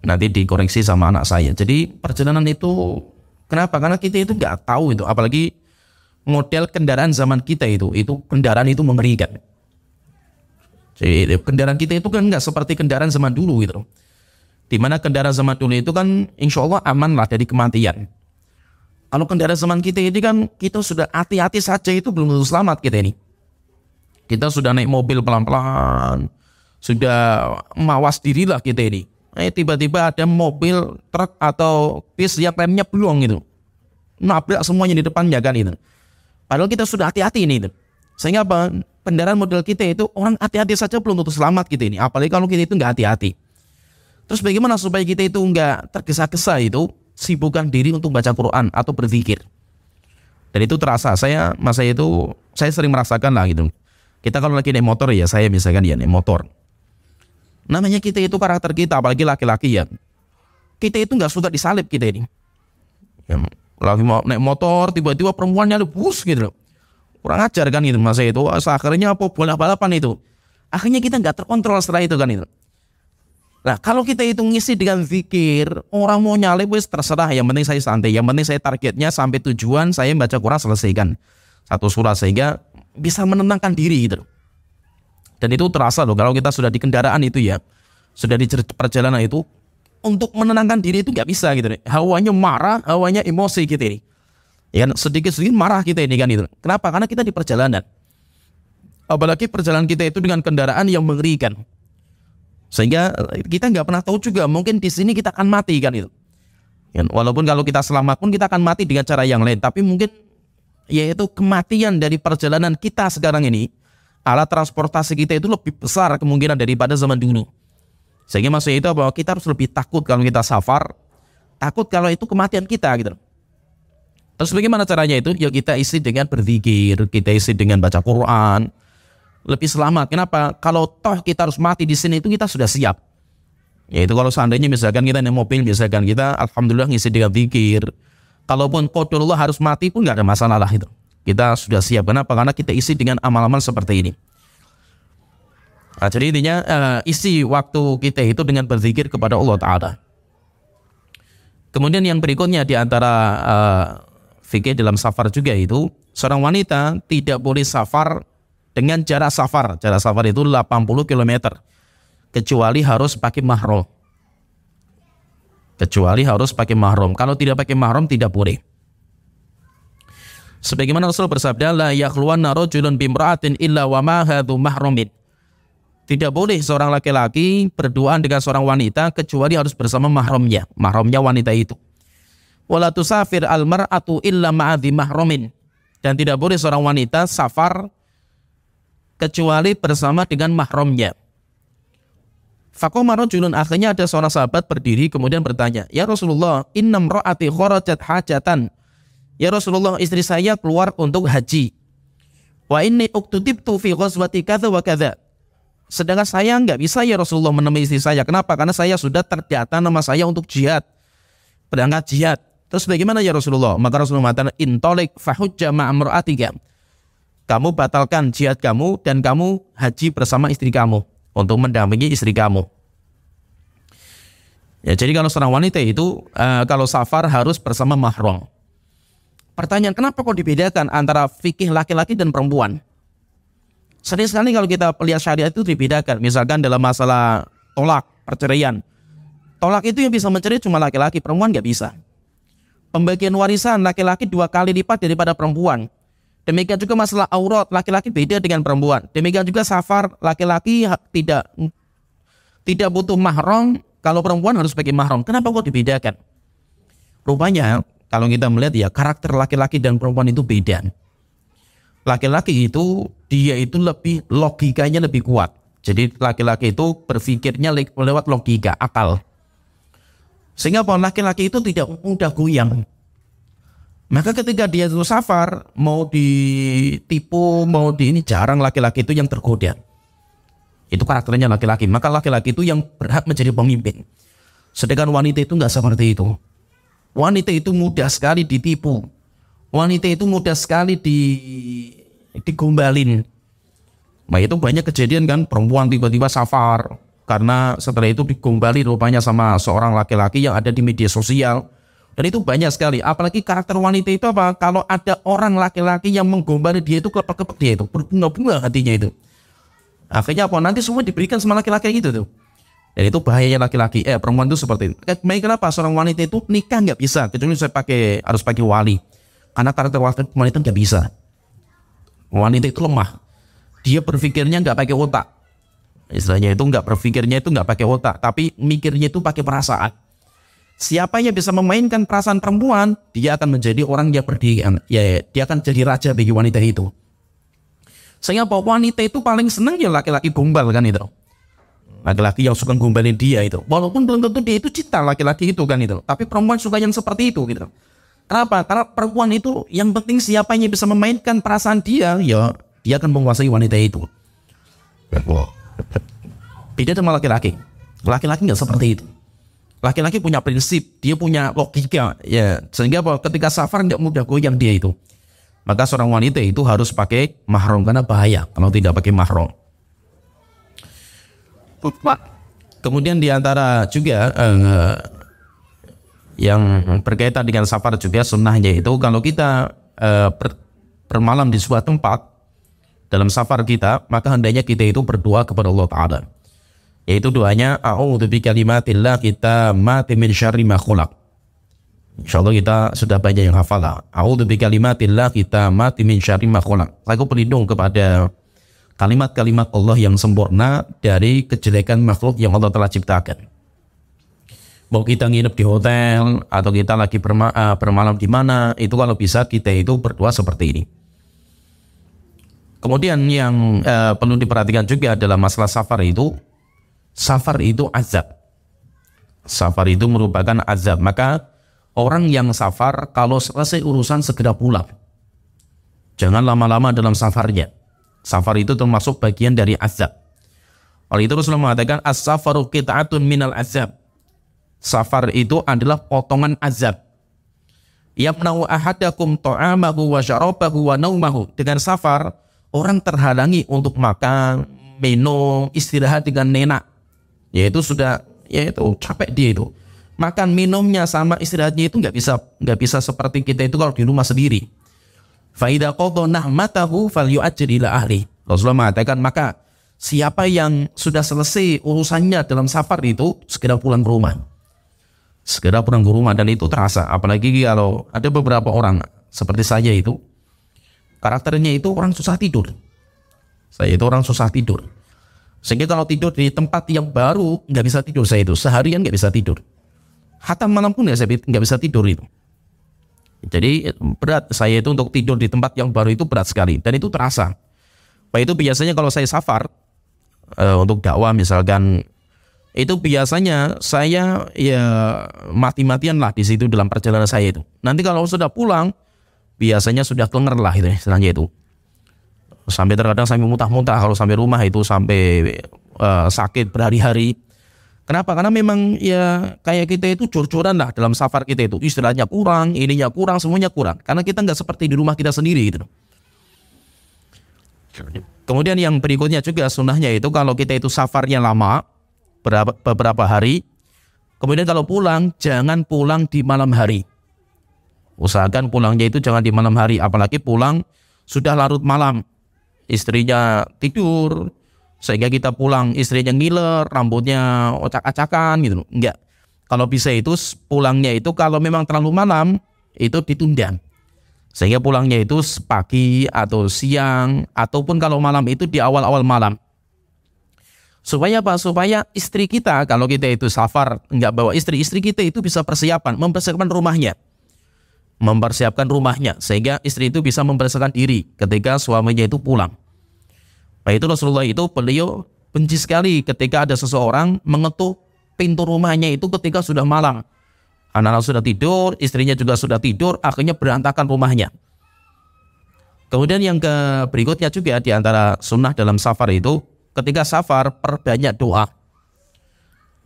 nanti dikoreksi sama anak saya. Jadi perjalanan itu kenapa? Karena kita itu nggak tahu itu, apalagi model kendaraan zaman kita itu kendaraan itu mengerikan. Jadi kendaraan kita itu kan nggak seperti kendaraan zaman dulu gitu. Dimana kendaraan zaman dulu itu kan insya Allah aman lah dari kematian. Kalau kendaraan zaman kita ini kan kita sudah hati-hati saja itu belum tentu selamat kita ini. Kita sudah naik mobil pelan-pelan, sudah mawas dirilah kita ini. Tiba-tiba ada mobil, truk atau bis yang remnya belum gitu. Nabrak semuanya di depannya kan itu. Padahal kita sudah hati-hati ini. Sehingga apa? Kendaraan model kita itu orang hati-hati saja belum tentu selamat kita ini. Apalagi kalau kita itu nggak hati-hati. Terus bagaimana supaya kita itu nggak tergesa-gesa itu? Sibukkan diri untuk baca Quran atau berzikir. Dan itu terasa. Saya sering merasakan lah gitu. Kita kalau lagi naik motor ya, saya misalkan ya naik motor. Namanya kita itu karakter kita, apalagi laki-laki ya. Kita itu nggak suka disalip kita ini. Ya, lagi mau naik motor, tiba-tiba perempuannya bus gitu loh. Kurang ajar kan itu masa itu. Akhirnya apa balap-balapan itu. Akhirnya kita nggak terkontrol setelah itu kan itu. Nah kalau kita itu ngisi dengan zikir, orang mau nyalip wis terserah. Yang penting saya santai. Yang penting saya targetnya sampai tujuan saya baca Quran selesaikan satu surah sehingga bisa menenangkan diri gitu. Dan itu terasa loh kalau kita sudah di kendaraan itu ya, sudah di perjalanan itu, untuk menenangkan diri itu nggak bisa gitu. Hawanya marah, hawanya emosi gitu ini. Ya sedikit-sedikit marah kita ini kan itu. Kenapa? Karena kita di perjalanan. Apalagi perjalanan kita itu dengan kendaraan yang mengerikan. Sehingga kita nggak pernah tahu juga, mungkin di sini kita akan mati kan itu. Ya, walaupun kalau kita selamat pun kita akan mati dengan cara yang lain. Tapi mungkin yaitu kematian dari perjalanan kita sekarang ini, alat transportasi kita itu lebih besar kemungkinan daripada zaman dulu. Sehingga maksudnya itu bahwa kita harus lebih takut kalau kita safar, takut kalau itu kematian kita gitu. Terus bagaimana caranya itu? Ya kita isi dengan berzikir, kita isi dengan baca Quran, lebih selamat. Kenapa? Kalau toh kita harus mati di sini itu kita sudah siap. Yaitu kalau seandainya misalkan kita naik mobil, misalkan kita alhamdulillah ngisi dengan zikir, kalaupun qadarullah harus mati pun nggak ada masalah lah itu. Kita sudah siap. Kenapa? Karena kita isi dengan amal-amal seperti ini. Nah, jadi intinya isi waktu kita itu dengan berzikir kepada Allah Ta'ala. Kemudian yang berikutnya di antara fikih dalam safar juga itu, seorang wanita tidak boleh safar dengan jarak safar. Jarak safar itu 80 km. Kecuali harus pakai mahram. Kecuali harus pakai mahram. Kalau tidak pakai mahram tidak boleh. Sebagaimana Rasul bersabda, la yakhluwanna rajulun bimra'atin illa wa ma hadhu mahramin. Tidak boleh seorang laki-laki berduaan dengan seorang wanita kecuali harus bersama mahramnya. Mahramnya wanita itu. Wala tusafir al-mar'atu illa ma'adhi mahramin. Dan tidak boleh seorang wanita safar kecuali bersama dengan mahramnya. Faqama rajulun, akhirnya ada seorang sahabat berdiri kemudian bertanya, "Ya Rasulullah, innam ra'ati kharajat hajatan." Ya Rasulullah, istri saya keluar untuk haji. Wa inni uktutibtu fi ghazwati kadza wa kadza. Sedangkan saya enggak bisa ya Rasulullah menemui istri saya. Kenapa? Karena saya sudah terdata nama saya untuk jihad. Berangkat jihad. Terus bagaimana ya Rasulullah? Maka Rasulullah mengatakan, "Intolik fahujja ma'amra'atika." Kamu batalkan jihad kamu dan kamu haji bersama istri kamu untuk mendampingi istri kamu. Ya, jadi kalau seorang wanita itu kalau safar harus bersama mahram. Pertanyaan, kenapa kok dibedakan antara fikih laki-laki dan perempuan? Sering sekali kalau kita lihat syariat itu dibedakan. Misalkan dalam masalah tolak, perceraian. Tolak itu yang bisa mencerai cuma laki-laki, perempuan nggak bisa. Pembagian warisan laki-laki 2 kali lipat daripada perempuan. Demikian juga masalah aurat, laki-laki beda dengan perempuan. Demikian juga safar, laki-laki tidak butuh mahram, kalau perempuan harus pakai mahram. Kenapa kok dibedakan? Rupanya kalau kita melihat ya karakter laki-laki dan perempuan itu beda. Laki-laki itu dia itu lebih logikanya lebih kuat. Jadi laki-laki itu berpikirnya lewat logika, akal. Sehingga laki-laki itu tidak mudah goyang. Maka ketika dia itu safar, mau ditipu, ini jarang laki-laki itu yang tergoda. Itu karakternya laki-laki. Maka laki-laki itu yang berhak menjadi pemimpin. Sedangkan wanita itu nggak seperti itu. Wanita itu mudah sekali ditipu. Wanita itu mudah sekali digombalin. Nah itu banyak kejadian kan, perempuan tiba-tiba safar karena setelah itu digombali rupanya sama seorang laki-laki yang ada di media sosial. Dan itu banyak sekali. Apalagi karakter wanita itu apa? Kalau ada orang laki-laki yang menggombali dia itu, kelepek-kelepek dia itu, berbunga-bunga hatinya itu. Akhirnya apa? Nanti semua diberikan sama laki-laki itu tuh. Dan itu bahayanya laki-laki. Perempuan itu seperti itu. Kenapa seorang wanita itu nikah nggak bisa, kecuali harus pakai wali. Karena karakter wanita nggak bisa. Wanita itu lemah. Dia berpikirnya nggak pakai otak. Istilahnya itu nggak pakai otak, tapi mikirnya itu pakai perasaan. Siapa yang bisa memainkan perasaan perempuan, dia akan menjadi orang yang berdiri. Dia akan jadi raja bagi wanita itu. Sehingga wanita itu paling senang ya laki-laki gombal kan itu. Laki-laki yang suka gombalin dia itu. Walaupun belum tentu dia itu cinta laki-laki itu kan itu. Tapi perempuan suka yang seperti itu gitu. Kenapa? Karena perempuan itu yang penting siapa yang bisa memainkan perasaan dia, ya dia akan menguasai wanita itu. Beda sama laki-laki. Laki-laki nggak seperti itu. Laki-laki punya prinsip, dia punya logika, ya sehingga ketika safar nggak mudah goyang dia itu. Maka seorang wanita itu harus pakai mahram karena bahaya kalau tidak pakai mahram. Kemudian diantara juga yang berkaitan dengan safar juga sunnahnya itu kalau kita bermalam di sebuah tempat dalam safar kita, maka hendaknya kita itu berdoa kepada Allah Ta'ala. Yaitu doanya a'udzu bikalimatillah kita mati min syarri ma khalaq. Insyaallah kita sudah banyak yang hafal. A'udzu bikalimatillah kita mati min syarri ma khalaq. Aku berlindung kepada kalimat-kalimat Allah yang sempurna dari kejelekan makhluk yang Allah telah ciptakan. Mau kita nginep di hotel atau kita lagi bermalam di mana, itu kalau bisa kita itu berdoa seperti ini. Kemudian yang perlu diperhatikan juga adalah masalah safar itu azab. Safar itu merupakan azab. Maka orang yang safar kalau selesai urusan segera pulang. Jangan lama-lama dalam safarnya. Safar itu termasuk bagian dari azab. Oleh itu Rasulullah mengatakan as-safaru qit'atun minal azab. Safar itu adalah potongan azab. Yamna'u ahadakum ta'amahu wa syarabahu wa naumahu. Dengan safar orang terhalangi untuk makan, minum, istirahat dengan enak. Yaitu capek dia itu. Makan minumnya sama istirahatnya itu nggak bisa seperti kita itu kalau di rumah sendiri. Fa idza qadha nahmatahu falyu'ajjil ila ahli. Rasulullah mengatakan maka siapa yang sudah selesai urusannya dalam safar itu segera pulang ke rumah. Segera pulang ke rumah dan itu terasa. Apalagi kalau ada beberapa orang seperti saya itu karakternya itu orang susah tidur. Saya itu orang susah tidur. Sehingga kalau tidur di tempat yang baru nggak bisa tidur saya itu. Seharian nggak bisa tidur. Hatta malam pun nggak bisa tidur itu. Jadi berat saya itu untuk tidur di tempat yang baru itu berat sekali. Dan itu terasa. Pak itu biasanya kalau saya safar untuk dakwah misalkan, itu biasanya saya ya mati-matian lah di situ dalam perjalanan saya itu. Nanti kalau sudah pulang biasanya sudah kelenger lah itu istilahnya itu. Sampai terkadang sampai muntah-muntah kalau sampai rumah itu sampai sakit berhari-hari. Kenapa? Karena memang ya kayak kita itu jor-joran lah dalam safar kita itu. Istilahnya kurang, ininya kurang, semuanya kurang. Karena kita nggak seperti di rumah kita sendiri gitu. Kemudian yang berikutnya juga sunnahnya itu kalau kita itu safarnya lama, beberapa hari. Kemudian kalau pulang, jangan pulang di malam hari. Usahakan pulangnya itu jangan di malam hari. Apalagi pulang sudah larut malam. Istrinya tidur, sehingga kita pulang istrinya ngiler, rambutnya ocak-acakan gitu. Enggak. Kalau bisa itu pulangnya itu kalau memang terlalu malam itu ditunda. Sehingga pulangnya itu pagi atau siang ataupun kalau malam itu di awal-awal malam. Supaya apa? Supaya istri kita kalau kita itu safar enggak bawa istri kita itu bisa mempersiapkan rumahnya. Mempersiapkan rumahnya sehingga istri itu bisa mempersiapkan diri ketika suaminya itu pulang. Nah itu Rasulullah itu beliau benci sekali ketika ada seseorang mengetuk pintu rumahnya itu ketika sudah malam. Anak-anak sudah tidur, istrinya juga sudah tidur, akhirnya berantakan rumahnya. Kemudian yang berikutnya juga di antara sunnah dalam safar itu ketika safar perbanyak doa.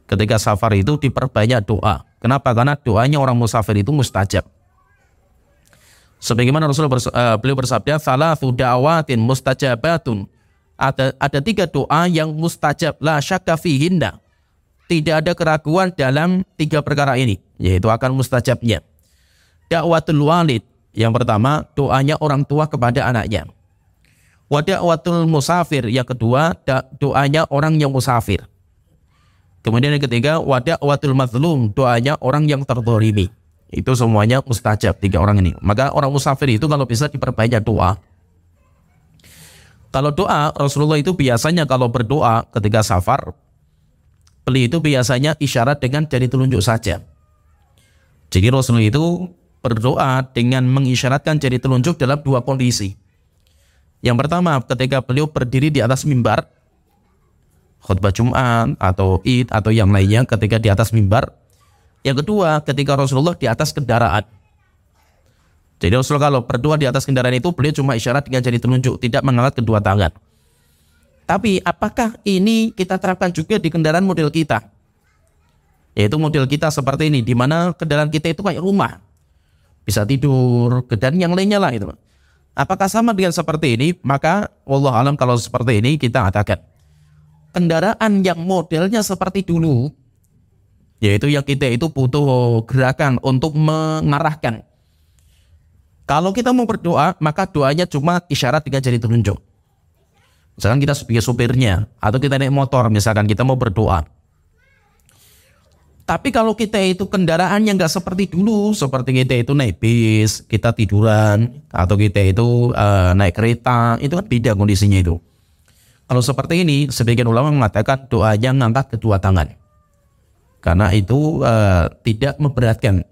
Ketika safar itu diperbanyak doa. Kenapa? Karena doanya orang musafir itu mustajab. Sebagaimana beliau bersabda, "Thalathu da'awatin mustajabatun." Ada 3 doa yang mustajab, la syakka fihinna. Tidak ada keraguan dalam 3 perkara ini, yaitu akan mustajabnya. Da'watul walid, yang pertama doanya orang tua kepada anaknya. Wa da'watul musafir, yang kedua doanya orang yang musafir. Kemudian yang ketiga, wa da'watul mazlum, doanya orang yang terzalimi. Itu semuanya mustajab 3 orang ini. Maka orang musafir itu kalau bisa diperbanyak doa. Kalau doa, Rasulullah itu biasanya kalau berdoa ketika safar, beliau itu biasanya isyarat dengan jari telunjuk saja. Jadi Rasulullah itu berdoa dengan mengisyaratkan jari telunjuk dalam 2 kondisi. Yang pertama, ketika beliau berdiri di atas mimbar, khutbah Jumat atau Id atau yang lainnya ketika di atas mimbar. Yang kedua, ketika Rasulullah di atas kendaraan. Jadi Rasulullah kalau berdoa di atas kendaraan itu beliau cuma isyarat dengan jari telunjuk, tidak mengangkat kedua tangan. Tapi apakah ini kita terapkan juga di kendaraan model kita? Yaitu model kita seperti ini, di mana kendaraan kita itu kayak rumah, bisa tidur, dan yang lainnya lah itu. Apakah sama dengan seperti ini? Maka wallahu alam kalau seperti ini kita katakan kendaraan yang modelnya seperti dulu, yaitu yang kita itu butuh gerakan untuk mengarahkan. Kalau kita mau berdoa, maka doanya cuma isyarat dengan jari telunjuk. Misalkan kita sebagai supirnya, atau kita naik motor, misalkan kita mau berdoa. Tapi kalau kita itu kendaraan yang nggak seperti dulu, seperti kita itu naik bis, kita tiduran, atau kita itu naik kereta, itu kan beda kondisinya itu. Kalau seperti ini, sebagian ulama mengatakan doanya ngangkat kedua tangan. Karena itu tidak memberatkan.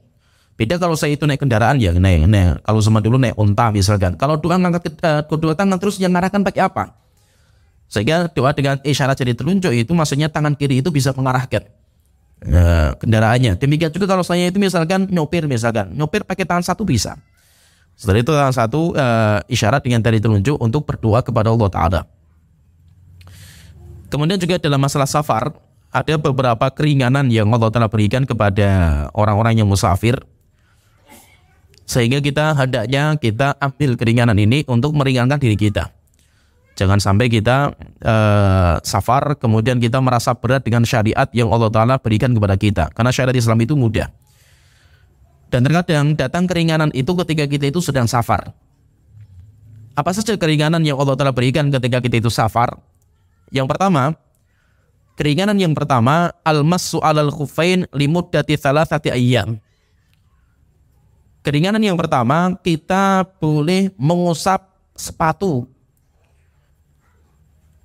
Beda kalau saya itu naik kendaraan, ya naik. Kalau sama dulu naik unta misalkan. Kalau doa ngangkat kedua tangan terus yang ngarahkan pakai apa? Sehingga doa dengan isyarat jari telunjuk itu maksudnya tangan kiri itu bisa mengarahkan kendaraannya. Demikian juga kalau saya itu misalkan nyopir pakai tangan satu bisa. Setelah itu tangan satu isyarat dengan jari telunjuk untuk berdoa kepada Allah Ta'ala. Kemudian juga dalam masalah safar ada beberapa keringanan yang Allah Ta'ala berikan kepada orang-orang yang musafir, sehingga kita hendaknya kita ambil keringanan ini untuk meringankan diri kita. Jangan sampai kita safar kemudian kita merasa berat dengan syariat yang Allah Ta'ala berikan kepada kita. Karena syariat Islam itu mudah. Dan terkadang datang keringanan itu ketika kita itu sedang safar. Apa saja keringanan yang Allah Ta'ala berikan ketika kita itu safar? Yang pertama, keringanan yang pertama, al-massu alal khuffain limuddati thalathati ayyam. Keringanan yang pertama, kita boleh mengusap sepatu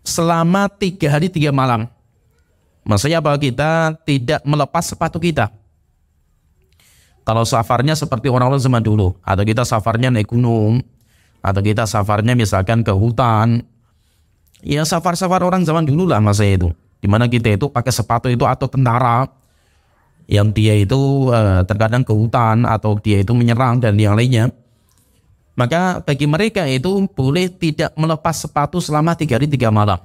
selama 3 hari 3 malam. Maksudnya apa? Kita tidak melepas sepatu kita. Kalau safarnya seperti orang-orang zaman dulu, atau kita safarnya naik gunung, atau kita safarnya misalkan ke hutan, ya safar-safar orang zaman dulu lah maksudnya itu. Dimana kita itu pakai sepatu itu atau tentara yang dia itu terkadang ke hutan atau dia itu menyerang dan yang lainnya. Maka bagi mereka itu boleh tidak melepas sepatu selama 3 hari 3 malam.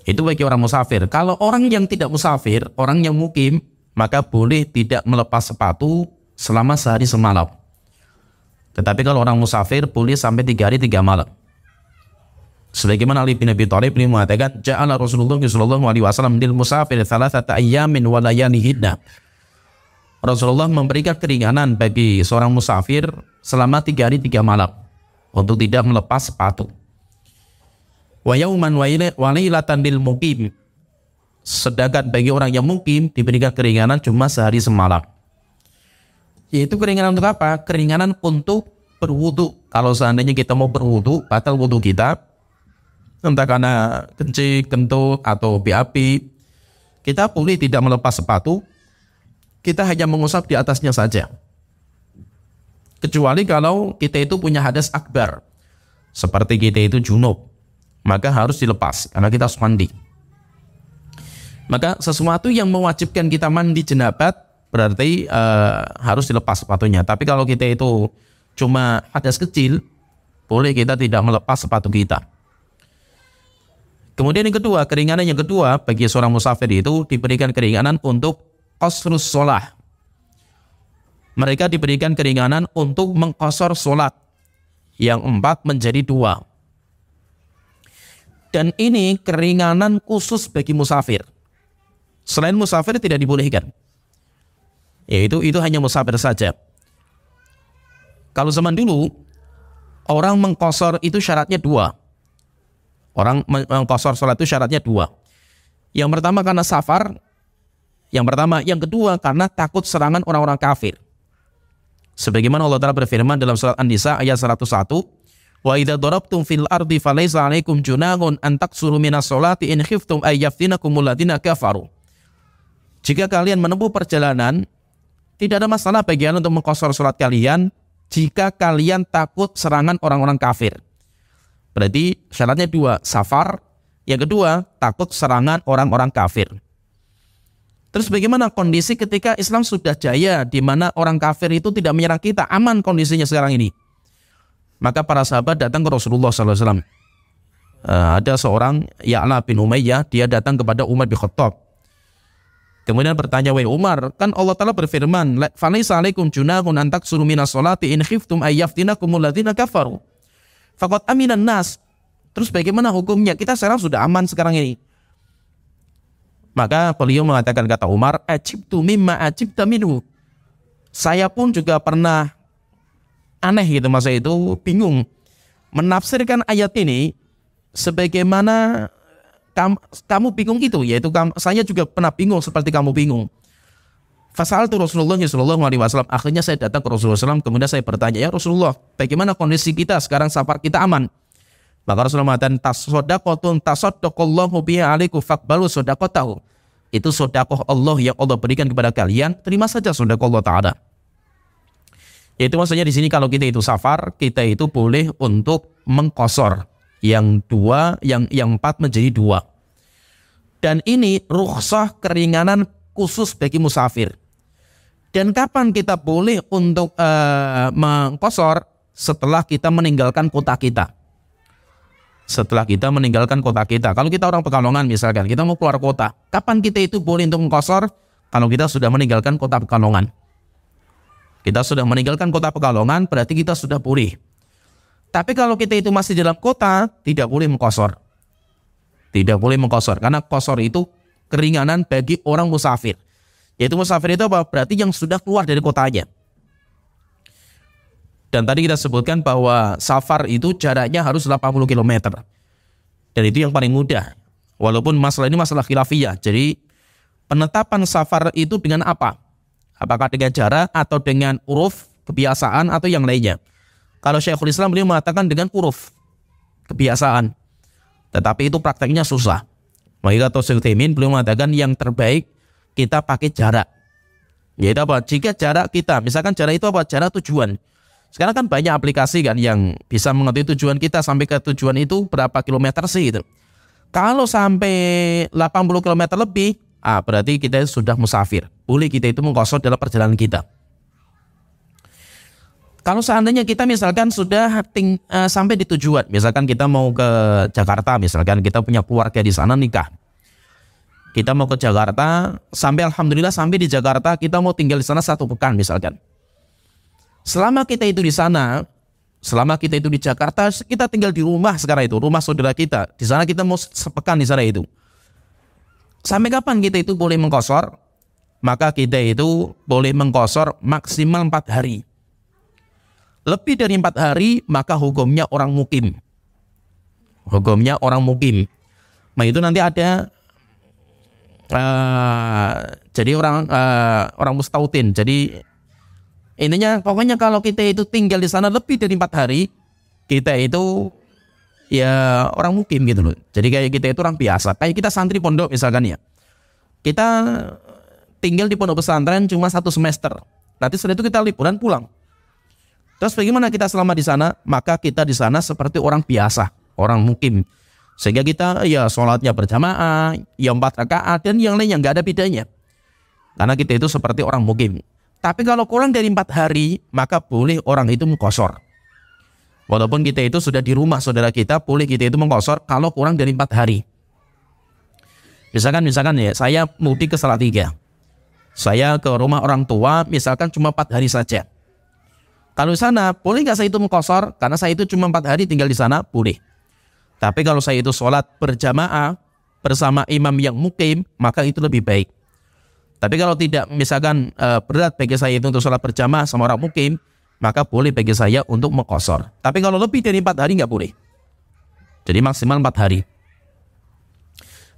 Itu bagi orang musafir. Kalau orang yang tidak musafir, orang yang mukim, maka boleh tidak melepas sepatu selama sehari semalam. Tetapi kalau orang musafir boleh sampai 3 hari 3 malam. Sebagaimana Ali bin Abi Thalib ini mengatakan, ja'ala Rasulullah sallallahu alaihi wasallam lil musafir thalathata ayyamin wa layalihinna. Rasulullah memberikan keringanan bagi seorang musafir selama 3 hari 3 malam untuk tidak melepas sepatu. Wa yauman wa lailatan lil muqim. Sedangkan bagi orang yang mukim diberikan keringanan cuma sehari semalam. Yaitu keringanan untuk apa? Keringanan untuk berwudu. Kalau seandainya kita mau berwudu, batal wudu kita, entah karena kencing, kentut atau BAB, kita boleh tidak melepas sepatu. Kita hanya mengusap di atasnya saja. Kecuali kalau kita itu punya hadas akbar, seperti kita itu junub, maka harus dilepas karena kita harus mandi. Maka sesuatu yang mewajibkan kita mandi jenabat berarti harus dilepas sepatunya. Tapi kalau kita itu cuma hadas kecil, boleh kita tidak melepas sepatu kita. Kemudian yang kedua, keringanan yang kedua bagi seorang musafir itu diberikan keringanan untuk qasrus sholah. Mereka diberikan keringanan untuk mengqasar sholat yang 4 menjadi 2. Dan ini keringanan khusus bagi musafir. Selain musafir tidak dibolehkan. Yaitu itu hanya musafir saja. Kalau zaman dulu orang mengqasar itu syaratnya 2. Orang mengqasar sholat itu syaratnya 2. Yang pertama karena safar. Yang kedua karena takut serangan orang-orang kafir. Sebagaimana Allah Ta'ala berfirman dalam surat An-Nisa ayat 101. Wa idza darabtum fil ardi falaysa 'alaikum junahun an taqsuru minas sholati in khiftum ay yaftinakumul ladzina kafaru. Jika kalian menempuh perjalanan, tidak ada masalah bagi kalian untuk mengqasar sholat kalian jika kalian takut serangan orang-orang kafir. Berarti syaratnya 2, safar. Yang kedua, takut serangan orang-orang kafir. Terus bagaimana kondisi ketika Islam sudah jaya, di mana orang kafir itu tidak menyerang kita, aman kondisinya sekarang ini? Maka para sahabat datang ke Rasulullah SAW. Ada seorang Ya'la bin Umayyah, dia datang kepada Umar bin Khattab. Kemudian bertanya, wahai Umar, kan Allah Ta'ala berfirman, "Falaisa 'alaikum junahun an taqsuru minas sholati in khiftum ay yaftinakumul ladzina kafaru." Faqad aminan nas. Terus bagaimana hukumnya? Kita sekarang sudah aman sekarang ini. Maka beliau mengatakan, kata Umar, ajibtu mimma ajibta minhu. Saya pun juga pernah aneh gitu masa itu, bingung menafsirkan ayat ini sebagaimana kamu bingung itu, yaitu saya juga pernah bingung seperti kamu bingung. Fasaltu Rasulullah sallallahu alaihi wasallam. Akhirnya saya datang ke Rasulullah SAW, kemudian saya bertanya, ya Rasulullah, bagaimana kondisi kita sekarang, safar kita aman? Maka Rasulullah mengatakan, tasaddaqatun tasaddaqallahu biha 'alaikum faqbalu shadaqatahu. Itu sedekah Allah yang Allah berikan kepada kalian, terima saja sedekah Allah Ta'ala. Yaitu maksudnya di sini kalau kita itu safar, kita itu boleh untuk mengqasar yang 2, yang 4 menjadi 2. Dan ini rukhsah keringanan khusus bagi musafir. Dan kapan kita boleh untuk mengqasar? Setelah kita meninggalkan kota kita. Setelah kita meninggalkan kota kita. Kalau kita orang Pekalongan misalkan, kita mau keluar kota. Kapan kita itu boleh untuk mengqasar? Kalau kita sudah meninggalkan kota Pekalongan. Kita sudah meninggalkan kota Pekalongan, berarti kita sudah boleh. Tapi kalau kita itu masih dalam kota, tidak boleh mengqasar. Tidak boleh mengqasar, karena qasar itu keringanan bagi orang musafir. Yaitu musafir itu apa? Berarti yang sudah keluar dari kotanya. Dan tadi kita sebutkan bahwa safar itu jaraknya harus 80 km. Dan itu yang paling mudah. Walaupun masalah ini masalah khilafiyah. Jadi penetapan safar itu dengan apa? Apakah dengan jarak atau dengan uruf, kebiasaan atau yang lainnya? Kalau Syekhul Islam beliau mengatakan dengan uruf, kebiasaan. Tetapi itu prakteknya susah. Maka kata Syekh Utsaimin beliau mengatakan yang terbaik kita pakai jarak. Yaitu apa? Jika jarak kita, misalkan jarak itu apa? Jarak tujuan. Sekarang kan banyak aplikasi kan yang bisa mengetahui tujuan kita sampai ke tujuan itu berapa kilometer sih gitu. Kalau sampai 80 km lebih, berarti kita sudah musafir. Boleh kita itu mengqasar dalam perjalanan kita. Kalau seandainya kita misalkan sudah sampai di tujuan, misalkan kita mau ke Jakarta, misalkan kita punya keluarga di sana nikah. Kita mau ke Jakarta, alhamdulillah sampai di Jakarta, kita mau tinggal di sana 1 pekan misalkan. Selama kita itu di sana, selama kita itu di Jakarta, kita tinggal di rumah sekarang itu, rumah saudara kita. Di sana kita mau sepekan di sana itu. Sampai kapan kita itu boleh mengqasar? Maka kita itu boleh mengqasar maksimal 4 hari. Lebih dari 4 hari, maka hukumnya orang mukim. Hukumnya orang mukim. Nah itu nanti ada jadi orang mustautin. Jadi intinya pokoknya kalau kita itu tinggal di sana lebih dari 4 hari, kita itu ya orang mukim gitu loh. Jadi kayak kita itu orang biasa. Kayak kita santri pondok misalkan ya. Kita tinggal di pondok pesantren cuma 1 semester. Nanti setelah itu kita liburan pulang. Terus bagaimana kita selama di sana? Maka kita di sana seperti orang biasa, orang mukim. Sehingga kita ya sholatnya berjamaah, ya 4 rakaat dan yang lainnya nggak ada bedanya. Karena kita itu seperti orang mukim. Tapi kalau kurang dari 4 hari, maka boleh orang itu mengqasar. Walaupun kita itu sudah di rumah saudara kita, boleh kita itu mengqasar kalau kurang dari 4 hari. Misalkan ya, saya mudik ke Salatiga. Saya ke rumah orang tua, misalkan cuma 4 hari saja. Kalau di sana, boleh nggak saya itu mengqashar? Karena saya itu cuma 4 hari tinggal di sana, boleh. Tapi kalau saya itu sholat berjamaah bersama imam yang mukim, maka itu lebih baik. Tapi kalau tidak, misalkan berat bagi saya itu untuk sholat berjamaah sama orang mukim, maka boleh bagi saya untuk mengqashar. Tapi kalau lebih dari 4 hari nggak boleh. Jadi maksimal 4 hari.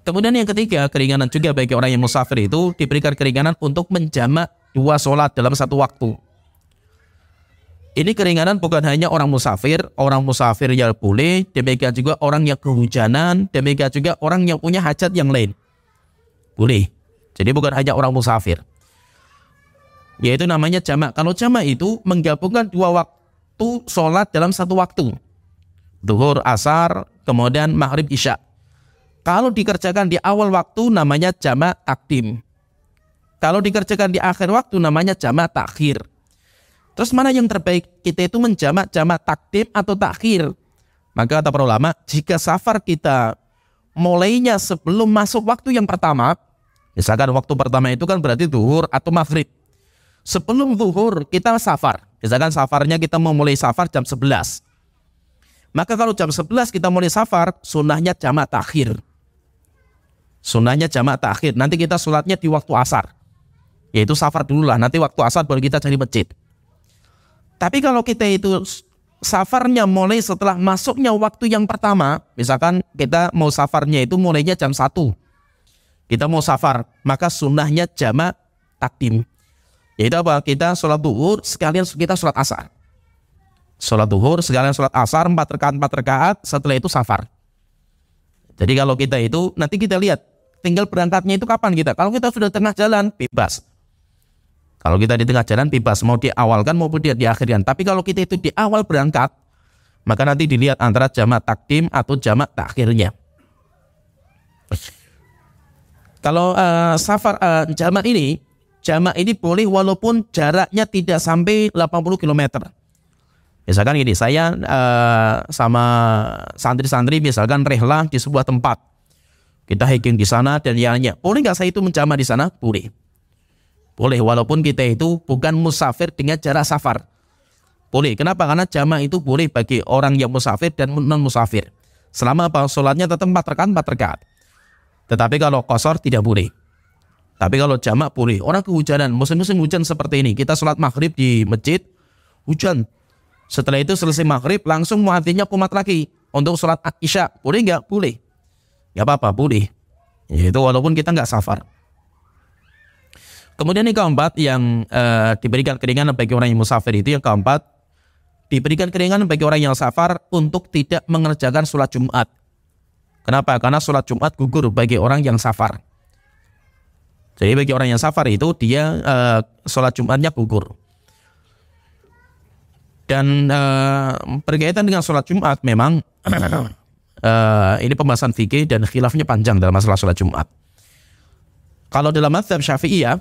Kemudian yang ketiga, keringanan juga bagi orang yang musafir itu diberikan keringanan untuk menjamak 2 sholat dalam satu waktu. Ini keringanan bukan hanya orang musafir yang boleh, demikian juga orang yang kehujanan, demikian juga orang yang punya hajat yang lain. Boleh. Jadi bukan hanya orang musafir. Yaitu namanya jamak. Kalau jamak itu menggabungkan 2 waktu sholat dalam satu waktu. Zuhur, asar, kemudian maghrib, isya. Kalau dikerjakan di awal waktu namanya jamak takdim. Kalau dikerjakan di akhir waktu namanya jamak takhir. Terus mana yang terbaik? Kita itu menjamak jamak takdim atau takhir. Maka kata para ulama, jika safar kita mulainya sebelum masuk waktu yang pertama, misalkan waktu pertama itu kan berarti zuhur atau maghrib. Sebelum zuhur kita safar. Misalkan safarnya kita mau mulai safar jam 11. Maka kalau jam 11 kita mulai safar, sunnahnya jamak takhir. Sunnahnya jamak takhir. Nanti kita sholatnya di waktu asar. Yaitu safar dulu lah. Nanti waktu asar baru kita cari masjid. Tapi kalau kita itu safarnya mulai setelah masuknya waktu yang pertama, misalkan kita mau safarnya itu mulainya jam 1. Kita mau safar, maka sunnahnya jamak takdim. Yaitu apa? Kita sholat zuhur sekalian kita sholat asar. Sholat zuhur sekalian sholat asar 4 rakaat, setelah itu safar. Jadi kalau kita itu nanti kita lihat tinggal berangkatnya itu kapan kita. Kalau kita sudah tengah jalan bebas. Kalau kita di tengah jalan bebas, mau diawalkan maupun dia diakhirkan. Tapi kalau kita itu di awal berangkat, maka nanti dilihat antara jamak takdim atau jamak takhirnya. Kalau jamak ini boleh walaupun jaraknya tidak sampai 80 km. Misalkan gini, saya sama santri-santri misalkan rehlah di sebuah tempat. Kita hiking di sana dan yang boleh nggak saya itu menjamak di sana? Boleh. Boleh walaupun kita itu bukan musafir dengan jarak safar. Boleh. Kenapa? Karena jamak itu boleh bagi orang yang musafir dan non musafir. Selama sholatnya tetap 4 rakaat. Tetapi kalau qashar tidak boleh. Tapi kalau jamak boleh. Orang kehujanan, musim-musim hujan seperti ini, kita sholat maghrib di masjid, hujan. Setelah itu selesai maghrib, langsung muadzinnya kumat lagi untuk sholat isya. Boleh nggak? Boleh. Nggak apa-apa, boleh. Itu walaupun kita nggak safar. Kemudian yang keempat yang diberikan keringanan bagi orang yang musafir itu, yang keempat, diberikan keringanan bagi orang yang safar untuk tidak mengerjakan sholat Jumat. Kenapa? Karena sholat Jumat gugur bagi orang yang safar. Jadi bagi orang yang safar itu dia sholat Jumatnya gugur. Dan berkaitan dengan sholat Jumat memang ini pembahasan fikih dan khilafnya panjang dalam masalah sholat Jumat. Kalau dalam mazhab Syafi'iyah,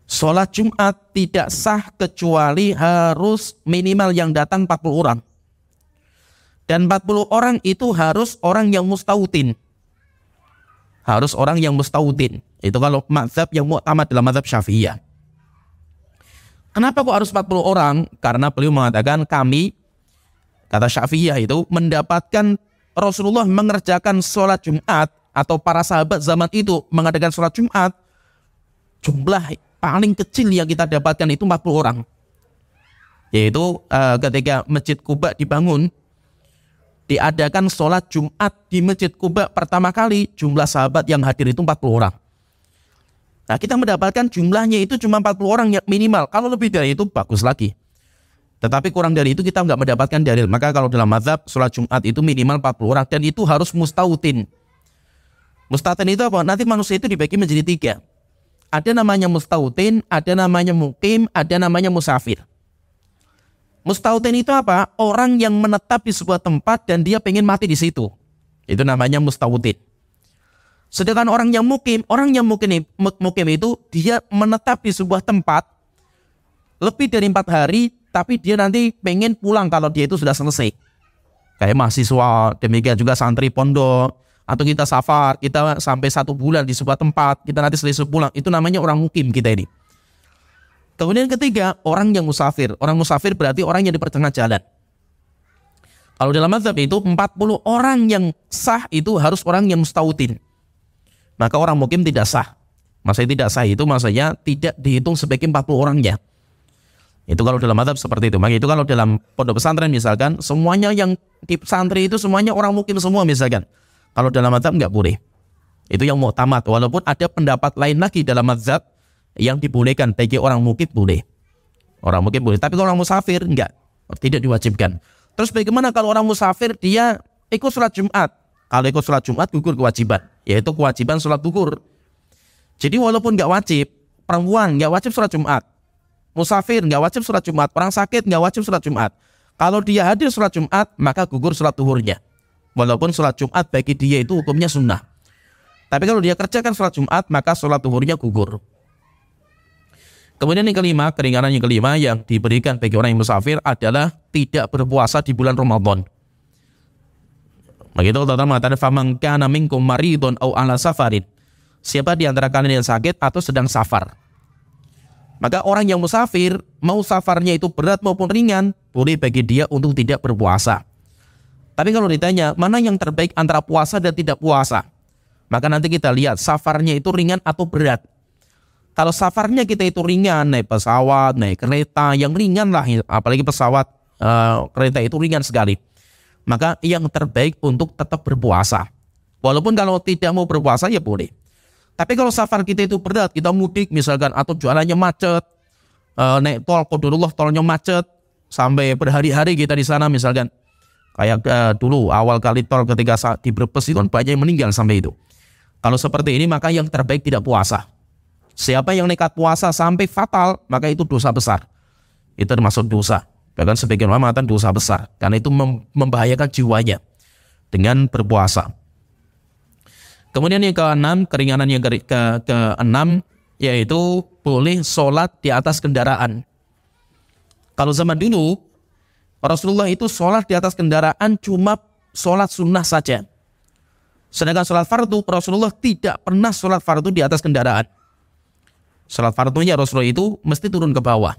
sholat Jumat tidak sah kecuali harus minimal yang datang 40 orang. Dan 40 orang itu harus orang yang mustautin. Harus orang yang mustautin. Itu kalau mazhab yang mu'tamad dalam mazhab Syafi'iyah. Kenapa kok harus 40 orang? Karena beliau mengatakan kami, kata Syafi'iyah itu, mendapatkan Rasulullah mengerjakan sholat Jumat atau para sahabat zaman itu mengadakan sholat Jumat, jumlah paling kecil yang kita dapatkan itu 40 orang. Yaitu ketika Masjid Quba dibangun, diadakan sholat Jumat di Masjid Quba pertama kali, jumlah sahabat yang hadir itu 40 orang. Nah, kita mendapatkan jumlahnya itu cuma 40 orang yang minimal. Kalau lebih dari itu bagus lagi. Tetapi kurang dari itu kita nggak mendapatkan dalil. Maka kalau dalam mazhab sholat Jumat itu minimal 40 orang dan itu harus mustautin. Mustautin itu apa? Nanti manusia itu dibagi menjadi 3. Ada namanya mustautin, ada namanya mukim, ada namanya musafir. Mustautin itu apa? Orang yang menetap di sebuah tempat dan dia pengen mati di situ. Itu namanya mustautin. Sedangkan orang yang mukim itu dia menetap di sebuah tempat lebih dari 4 hari, tapi dia nanti pengen pulang kalau dia itu sudah selesai. Kayak mahasiswa, demikian juga santri pondok, atau kita safar, kita sampai 1 bulan di sebuah tempat, kita nanti selesai pulang, itu namanya orang mukim kita ini. Kemudian ketiga, orang yang musafir. Orang musafir berarti orang yang di pertengah jalan. Kalau dalam mazhab itu 40 orang yang sah itu harus orang yang mustautin. Maka orang mukim tidak sah. Maksudnya tidak sah itu maksudnya tidak dihitung sebagai 40 orangnya. Itu kalau dalam mazhab seperti itu. Maka itu kalau dalam pondok pesantren misalkan, semuanya yang di pesantren itu semuanya orang mukim semua misalkan. Kalau dalam mazhab nggak boleh. Itu yang mu'tamad. Walaupun ada pendapat lain lagi dalam mazhab yang dibolehkan bagi orang mukim boleh. Orang mukim boleh. Tapi kalau orang musafir enggak, tidak diwajibkan. Terus bagaimana kalau orang musafir dia ikut sholat Jumat? Kalau ikut sholat Jumat gugur kewajiban, yaitu kewajiban sholat duhur. Jadi walaupun nggak wajib, perempuan nggak wajib sholat Jumat, musafir nggak wajib sholat Jumat, orang sakit nggak wajib sholat Jumat. Kalau dia hadir sholat Jumat, maka gugur sholat duhurnya. Walaupun sholat Jumat bagi dia itu hukumnya sunnah. Tapi kalau dia kerjakan sholat Jumat, maka sholat duhurnya gugur. Kemudian yang kelima, keringanan yang kelima yang diberikan bagi orang yang musafir adalah tidak berpuasa di bulan Ramadan. Begitu Allah mengatakan, "Faman kana minkum maridun aw ala safarin." Siapa di antara kalian yang sakit atau sedang safar. Maka orang yang musafir, mau safarnya itu berat maupun ringan, boleh bagi dia untuk tidak berpuasa. Tapi kalau ditanya, mana yang terbaik antara puasa dan tidak puasa? Maka nanti kita lihat safarnya itu ringan atau berat. Kalau safarnya kita itu ringan, naik pesawat, naik kereta, yang ringan lah, apalagi pesawat, kereta itu ringan sekali. Maka yang terbaik untuk tetap berpuasa. Walaupun kalau tidak mau berpuasa ya boleh. Tapi kalau safar kita itu berat, kita mudik misalkan, atau jalannya macet, naik tol, qadarullah tolnya macet, sampai berhari-hari kita di sana misalkan. Kayak dulu awal kali tol ketika di Brebes itu kan banyak yang meninggal sampai itu. Kalau seperti ini maka yang terbaik tidak puasa. Siapa yang nekat puasa sampai fatal, maka itu dosa besar. Itu termasuk dosa. Bahkan sebagian ulama mengatakan dosa besar. Karena itu membahayakan jiwanya dengan berpuasa. Kemudian yang keenam, keringanan yang keenam, yaitu boleh sholat di atas kendaraan. Kalau zaman dulu, Rasulullah itu sholat di atas kendaraan cuma sholat sunnah saja. Sedangkan sholat fardu, Rasulullah tidak pernah sholat fardu di atas kendaraan. Sholat fardunya Rasulullah itu mesti turun ke bawah.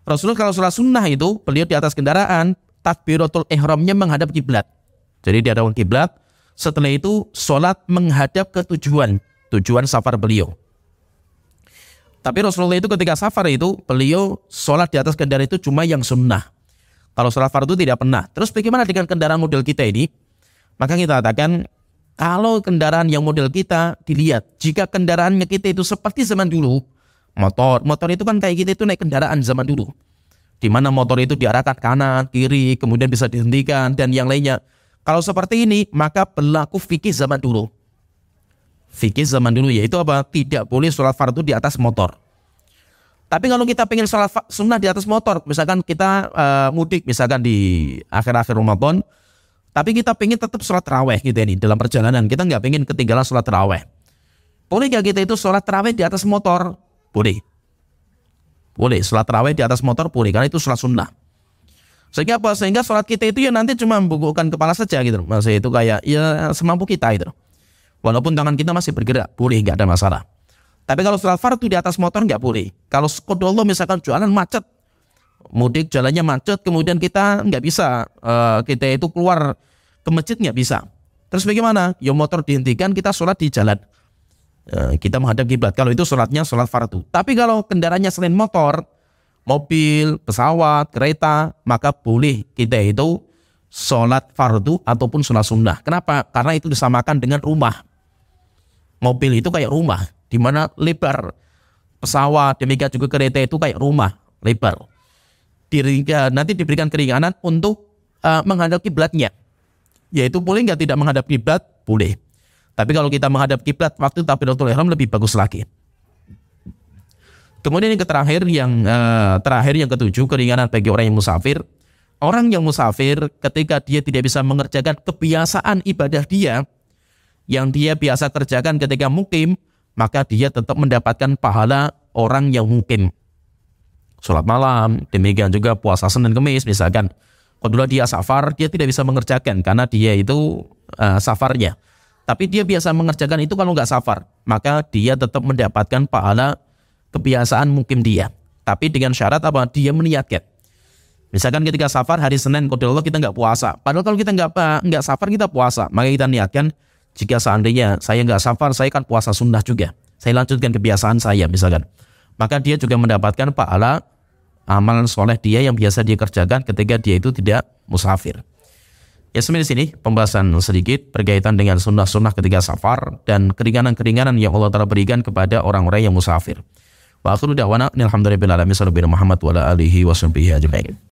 Rasulullah kalau sholat sunnah itu, beliau di atas kendaraan, takbiratul ihramnya menghadap kiblat. Jadi dia ada kiblat, setelah itu sholat menghadap ke tujuan safar beliau. Tapi Rasulullah itu ketika safar itu, beliau sholat di atas kendaraan itu cuma yang sunnah. Kalau sholat fardu tidak pernah. Terus bagaimana dengan kendaraan model kita ini? Maka kita katakan, kalau kendaraan yang model kita dilihat, jika kendaraannya kita itu seperti zaman dulu, motor itu kan kayak kita itu naik kendaraan zaman dulu, di mana motor itu diarahkan kanan, kiri, kemudian bisa dihentikan dan yang lainnya. Kalau seperti ini, maka berlaku fikih zaman dulu. Fikih zaman dulu yaitu apa? Tidak boleh sholat fardu di atas motor. Tapi kalau kita pengen sholat sunnah di atas motor, misalkan kita mudik misalkan di akhir-akhir Ramadan, tapi kita pengen tetap sholat taraweh gitu ini dalam perjalanan, kita nggak pengen ketinggalan sholat taraweh. Boleh nggak kita itu sholat taraweh di atas motor? Boleh. Boleh, sholat taraweh di atas motor boleh, karena itu sholat sunnah. Sehingga apa? Sehingga sholat kita itu ya nanti cuma membungkukkan kepala saja gitu. Maksudnya itu kayak ya semampu kita itu. Walaupun tangan kita masih bergerak, boleh, nggak ada masalah. Tapi kalau sholat fardu di atas motor nggak boleh. Kalau qadarullah misalkan jalan macet, mudik jalannya macet, kemudian kita nggak bisa, kita itu keluar ke masjid nggak bisa. Terus bagaimana? Ya motor dihentikan, kita sholat di jalan. Kita menghadap kiblat. Kalau itu sholatnya sholat fardu. Tapi kalau kendaraannya selain motor, mobil, pesawat, kereta, maka boleh kita itu sholat fardu ataupun sholat sunnah. Kenapa? Karena itu disamakan dengan rumah. Mobil itu kayak rumah, di mana lebar. Pesawat, demikian juga kereta itu kayak rumah, lebar. Nanti diberikan keringanan untuk menghadap kiblatnya. Yaitu boleh nggak tidak menghadap kiblat? Boleh. Tapi kalau kita menghadap kiblat waktu takbiratul ihram lebih bagus lagi. Kemudian yang terakhir yang ketujuh, keringanan bagi orang yang musafir. Orang yang musafir ketika dia tidak bisa mengerjakan kebiasaan ibadah dia yang dia biasa kerjakan ketika mukim, maka dia tetap mendapatkan pahala orang yang mukim. Sholat malam, demikian juga puasa Senin Kemis misalkan. Kalau dia safar, dia tidak bisa mengerjakan karena dia itu safarnya. tapi dia biasa mengerjakan itu kalau nggak safar, maka dia tetap mendapatkan pahala kebiasaan mukim dia. Tapi dengan syarat apa? Dia meniatkan. Misalkan ketika safar hari Senin, qadarullah kita nggak puasa. Padahal kalau kita nggak safar kita puasa, maka kita niatkan jika seandainya saya nggak safar, saya kan puasa sunnah juga. Saya lanjutkan kebiasaan saya misalkan. Maka dia juga mendapatkan pahala amalan soleh dia yang biasa dia kerjakan ketika dia itu tidak musafir. Ya sampai di sini pembahasan sedikit berkaitan dengan sunnah-sunnah ketika safar dan keringanan-keringanan yang Allah Ta'ala berikan kepada orang-orang yang musafir. Wa akhiru da'wana alhamdulillahi rabbil alamin sallallahu alaihi wa ala alihi wa sahbihi ajma'in.